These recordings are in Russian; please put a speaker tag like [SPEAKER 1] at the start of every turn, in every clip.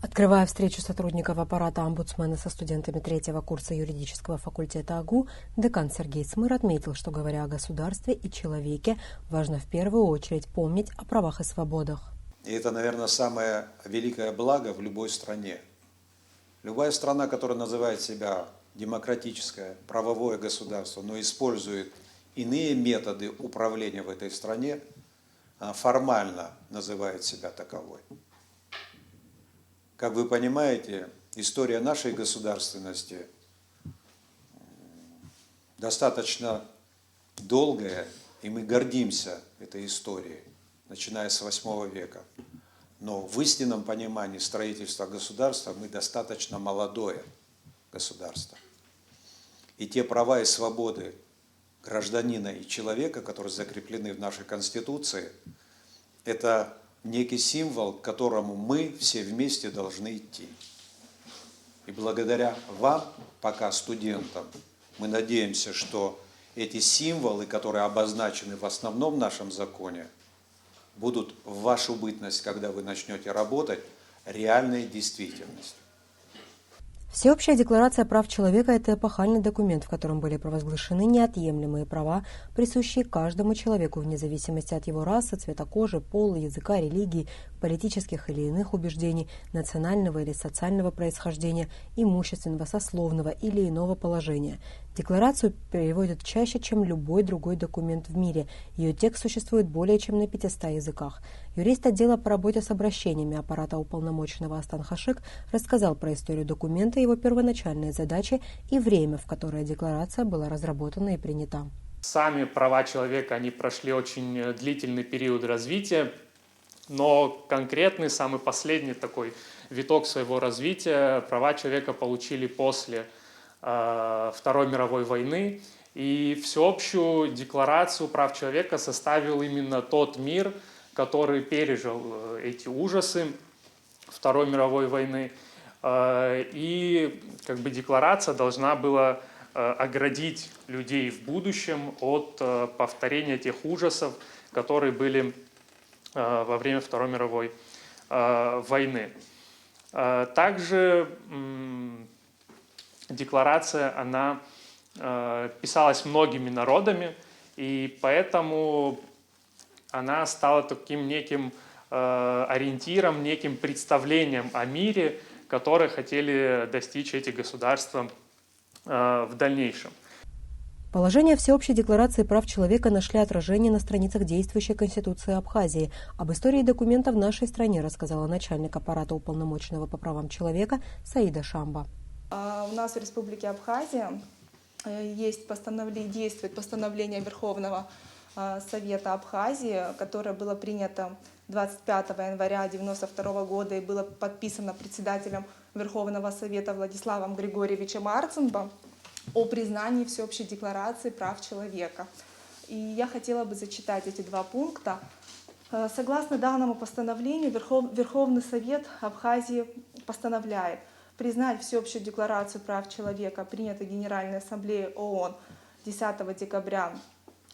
[SPEAKER 1] Открывая встречу сотрудников аппарата омбудсмена со студентами третьего курса юридического факультета АГУ, декан Сергей Цмыр отметил, что, говоря о государстве и человеке, важно в первую очередь помнить о правах и свободах.
[SPEAKER 2] И это, наверное, самое великое благо в любой стране. Любая страна, которая называет себя демократическое, правовое государство, но использует иные методы управления в этой стране, формально называет себя таковой. Как вы понимаете, история нашей государственности достаточно долгая, и мы гордимся этой историей, начиная с VIII века. Но в истинном понимании строительства государства мы достаточно молодое государство. И те права и свободы гражданина и человека, которые закреплены в нашей Конституции, это некий символ, к которому мы все вместе должны идти. И благодаря вам, пока студентам, мы надеемся, что эти символы, которые обозначены в основном нашем законе, будут в вашу бытность, когда вы начнете работать, реальной действительностью.
[SPEAKER 1] Всеобщая декларация прав человека – это эпохальный документ, в котором были провозглашены неотъемлемые права, присущие каждому человеку вне зависимости от его расы, цвета кожи, пола, языка, религии, политических или иных убеждений, национального или социального происхождения, имущественного, сословного или иного положения. Декларацию переводят чаще, чем любой другой документ в мире. Ее текст существует более чем на 500 языках. Юрист отдела по работе с обращениями аппарата уполномоченного Астан Хашик рассказал про историю документа, его первоначальные задачи и время, в которое декларация была разработана и принята.
[SPEAKER 3] Сами права человека, они прошли очень длительный период развития, но конкретный, самый последний такой виток своего развития права человека получили после Второй мировой войны. И всеобщую декларацию прав человека составил именно тот мир, который пережил эти ужасы Второй мировой войны. И декларация должна была оградить людей в будущем от повторения тех ужасов, которые были во время Второй мировой войны. Также декларация, она писалась многими народами, и поэтому она стала таким неким ориентиром, неким представлением о мире, которое хотели достичь эти государства в дальнейшем.
[SPEAKER 1] Положения Всеобщей декларации прав человека нашли отражение на страницах действующей Конституции Абхазии. Об истории документа в нашей стране рассказала начальник аппарата уполномоченного по правам человека Саида Шамба.
[SPEAKER 4] У нас в Республике Абхазия действует постановление Верховного Совета Абхазии, которое было принято 25 января 1992 года и было подписано председателем Верховного Совета Владиславом Григорьевичем Марцинбо о признании Всеобщей декларации прав человека. И я хотела бы зачитать эти два пункта. Согласно данному постановлению, Верховный Совет Абхазии постановляет признать Всеобщую декларацию прав человека, принятой Генеральной Ассамблеей ООН 10 декабря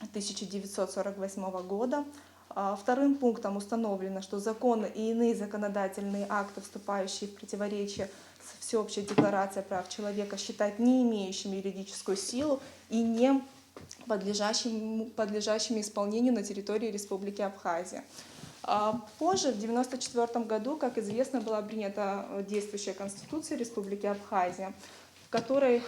[SPEAKER 4] 1948 года. Вторым пунктом установлено, что законы и иные законодательные акты, вступающие в противоречие с Всеобщей декларацией прав человека, считать не имеющими юридическую силу и не подлежащими исполнению на территории Республики Абхазия. Позже, в 1994 году, как известно, была принята действующая Конституция Республики Абхазия, в которой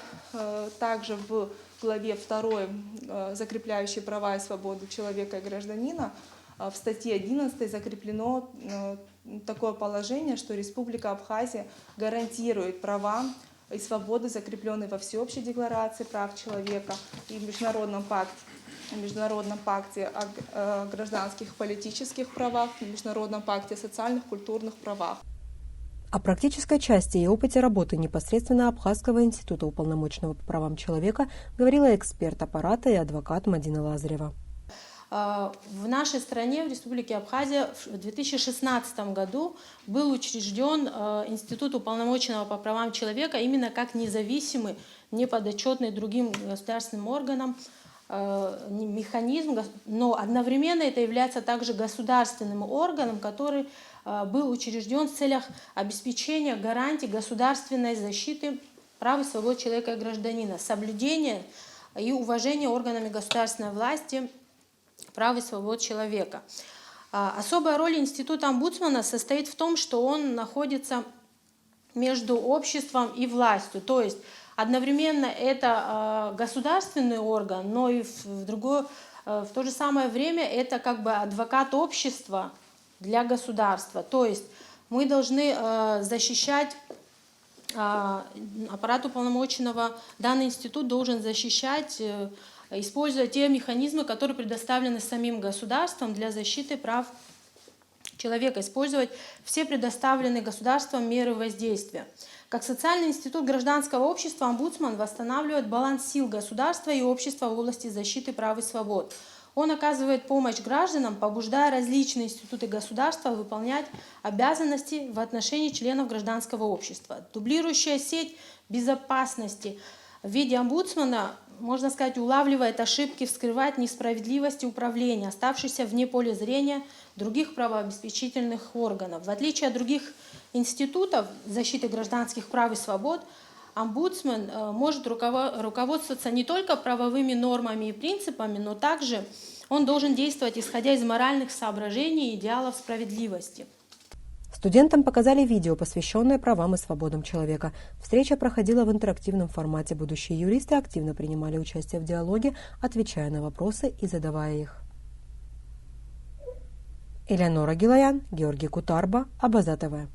[SPEAKER 4] также в главе 2, закрепляющей права и свободы человека и гражданина, в статье 11 закреплено такое положение, что Республика Абхазия гарантирует права и свободы, закрепленные во Всеобщей декларации прав человека и в Международном пакте о гражданских и политических правах, в Международном пакте о социальных и культурных правах.
[SPEAKER 1] О практической части и опыте работы непосредственно Абхазского института уполномоченного по правам человека говорила эксперт аппарата и адвокат Мадина Лазарева.
[SPEAKER 5] В нашей стране, в Республике Абхазия, в 2016 году был учрежден Институт уполномоченного по правам человека именно как независимый, неподотчетный другим государственным органам механизм, но одновременно это является также государственным органом, который был учрежден в целях обеспечения гарантий государственной защиты прав и свобод человека и гражданина, соблюдения и уважения органами государственной власти прав и свобод человека. Особая роль института омбудсмана состоит в том, что он находится между обществом и властью, то есть одновременно это государственный орган, но и в то же самое время это как бы адвокат общества для государства. То есть мы должны защищать аппарат уполномоченного, данный институт должен защищать, используя те механизмы, которые предоставлены самим государством для защиты прав человека, использовать все предоставленные государством меры воздействия. Как социальный институт гражданского общества, омбудсман восстанавливает баланс сил государства и общества в области защиты прав и свобод. Он оказывает помощь гражданам, побуждая различные институты государства выполнять обязанности в отношении членов гражданского общества. Дублирующая сеть безопасности в виде омбудсмана, можно сказать, улавливает ошибки, вскрывает несправедливости управления, оставшиеся вне поля зрения других правообеспечительных органов. В отличие от других институтов защиты гражданских прав и свобод, омбудсмен может руководствоваться не только правовыми нормами и принципами, но также он должен действовать, исходя из моральных соображений и идеалов справедливости.
[SPEAKER 1] Студентам показали видео, посвященное правам и свободам человека. Встреча проходила в интерактивном формате. Будущие юристы активно принимали участие в диалоге, отвечая на вопросы и задавая их. Элеонора Гилаян, Георгий Кутарба, Абаза ТВ.